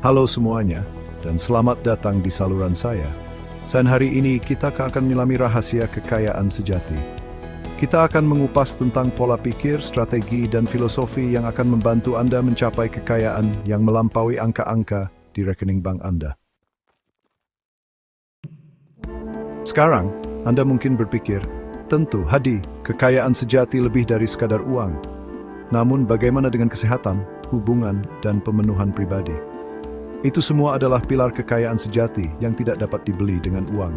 Halo semuanya, dan selamat datang di saluran saya. Dan hari ini kita akan menyelami rahasia kekayaan sejati. Kita akan mengupas tentang pola pikir, strategi, dan filosofi yang akan membantu Anda mencapai kekayaan yang melampaui angka-angka di rekening bank Anda. Sekarang, Anda mungkin berpikir, tentu, Hadi, kekayaan sejati lebih dari sekadar uang. Namun, bagaimana dengan kesehatan, hubungan, dan pemenuhan pribadi? Itu semua adalah pilar kekayaan sejati yang tidak dapat dibeli dengan uang.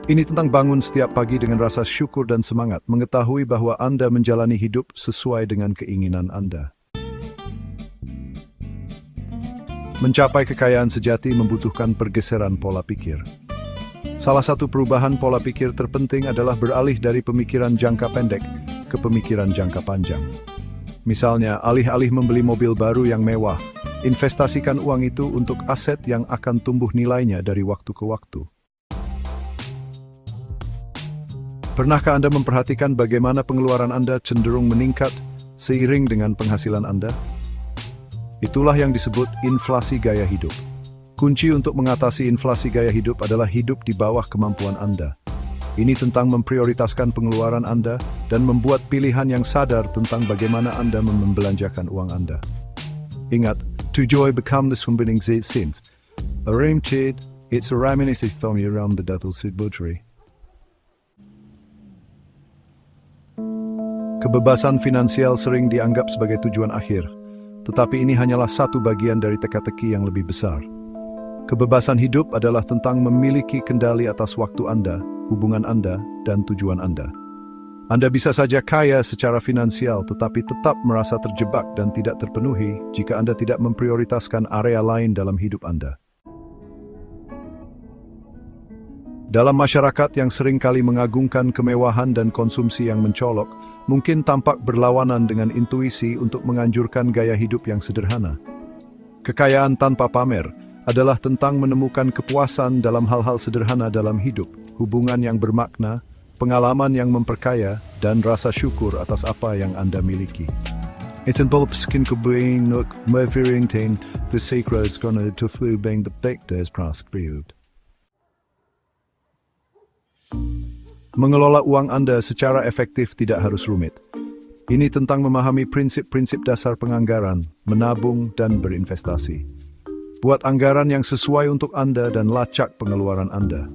Ini tentang bangun setiap pagi dengan rasa syukur dan semangat, mengetahui bahwa Anda menjalani hidup sesuai dengan keinginan Anda. Mencapai kekayaan sejati membutuhkan pergeseran pola pikir. Salah satu perubahan pola pikir terpenting adalah beralih dari pemikiran jangka pendek ke pemikiran jangka panjang. Misalnya, alih-alih membeli mobil baru yang mewah, investasikan uang itu untuk aset yang akan tumbuh nilainya dari waktu ke waktu. Pernahkah Anda memperhatikan bagaimana pengeluaran Anda cenderung meningkat seiring dengan penghasilan Anda? Itulah yang disebut inflasi gaya hidup. Kunci untuk mengatasi inflasi gaya hidup adalah hidup di bawah kemampuan Anda. Ini tentang memprioritaskan pengeluaran Anda dan membuat pilihan yang sadar tentang bagaimana Anda membelanjakan uang Anda. Ingat, tujuan become the sumbening sin. Arimchid, it's a reminiscence from around the datul sidbutri. Kebebasan finansial sering dianggap sebagai tujuan akhir, tetapi ini hanyalah satu bagian dari teka-teki yang lebih besar. Kebebasan hidup adalah tentang memiliki kendali atas waktu Anda, hubungan Anda, dan tujuan Anda. Anda bisa saja kaya secara finansial tetapi tetap merasa terjebak dan tidak terpenuhi jika Anda tidak memprioritaskan area lain dalam hidup Anda. Dalam masyarakat yang seringkali mengagungkan kemewahan dan konsumsi yang mencolok, mungkin tampak berlawanan dengan intuisi untuk menganjurkan gaya hidup yang sederhana. Kekayaan tanpa pamer adalah tentang menemukan kepuasan dalam hal-hal sederhana dalam hidup, hubungan yang bermakna, pengalaman yang memperkaya, dan rasa syukur atas apa yang Anda miliki. It's involved skin kubuing nuk meviringtain the secrets gonna to flubing the victors prosecuted. Mengelola uang Anda secara efektif tidak harus rumit. Ini tentang memahami prinsip-prinsip dasar penganggaran, menabung, dan berinvestasi. Buat anggaran yang sesuai untuk Anda dan lacak pengeluaran Anda.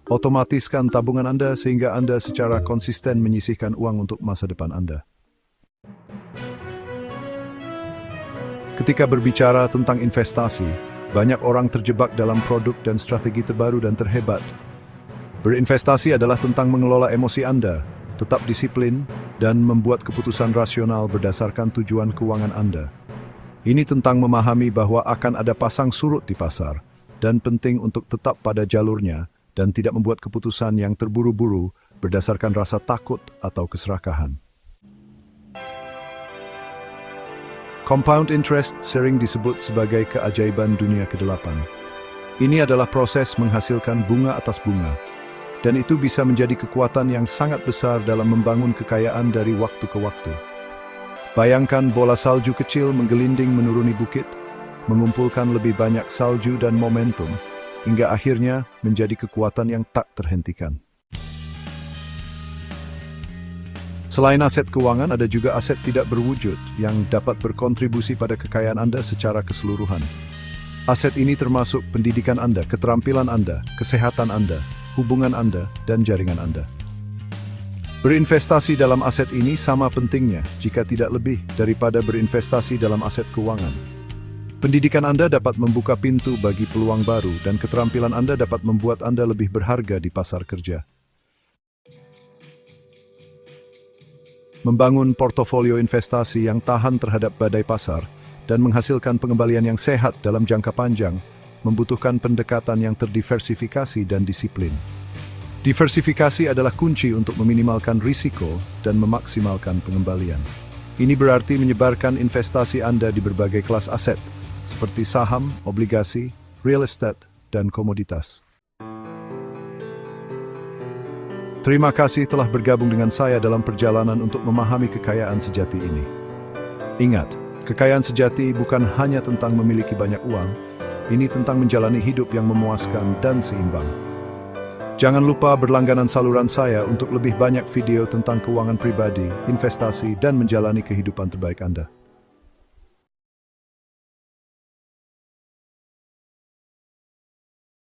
Otomatiskan tabungan Anda sehingga Anda secara konsisten menyisihkan uang untuk masa depan Anda. Ketika berbicara tentang investasi, banyak orang terjebak dalam produk dan strategi terbaru dan terhebat. Berinvestasi adalah tentang mengelola emosi Anda, tetap disiplin, dan membuat keputusan rasional berdasarkan tujuan keuangan Anda. Ini tentang memahami bahwa akan ada pasang surut di pasar, dan penting untuk tetap pada jalurnya, dan tidak membuat keputusan yang terburu-buru berdasarkan rasa takut atau keserakahan. Compound interest sering disebut sebagai keajaiban dunia ke-8. Ini adalah proses menghasilkan bunga atas bunga, dan itu bisa menjadi kekuatan yang sangat besar dalam membangun kekayaan dari waktu ke waktu. Bayangkan bola salju kecil menggelinding menuruni bukit, mengumpulkan lebih banyak salju dan momentum, hingga akhirnya menjadi kekuatan yang tak terhentikan. Selain aset keuangan, ada juga aset tidak berwujud yang dapat berkontribusi pada kekayaan Anda secara keseluruhan. Aset ini termasuk pendidikan Anda, keterampilan Anda, kesehatan Anda, hubungan Anda, dan jaringan Anda. Berinvestasi dalam aset ini sama pentingnya, jika tidak lebih, daripada berinvestasi dalam aset keuangan. Pendidikan Anda dapat membuka pintu bagi peluang baru, dan keterampilan Anda dapat membuat Anda lebih berharga di pasar kerja. Membangun portofolio investasi yang tahan terhadap badai pasar dan menghasilkan pengembalian yang sehat dalam jangka panjang membutuhkan pendekatan yang terdiversifikasi dan disiplin. Diversifikasi adalah kunci untuk meminimalkan risiko dan memaksimalkan pengembalian. Ini berarti menyebarkan investasi Anda di berbagai kelas aset, seperti saham, obligasi, real estate, dan komoditas. Terima kasih telah bergabung dengan saya dalam perjalanan untuk memahami kekayaan sejati ini. Ingat, kekayaan sejati bukan hanya tentang memiliki banyak uang, Ini tentang menjalani hidup yang memuaskan dan seimbang. Jangan lupa berlangganan saluran saya untuk lebih banyak video tentang keuangan pribadi, investasi, dan menjalani kehidupan terbaik Anda.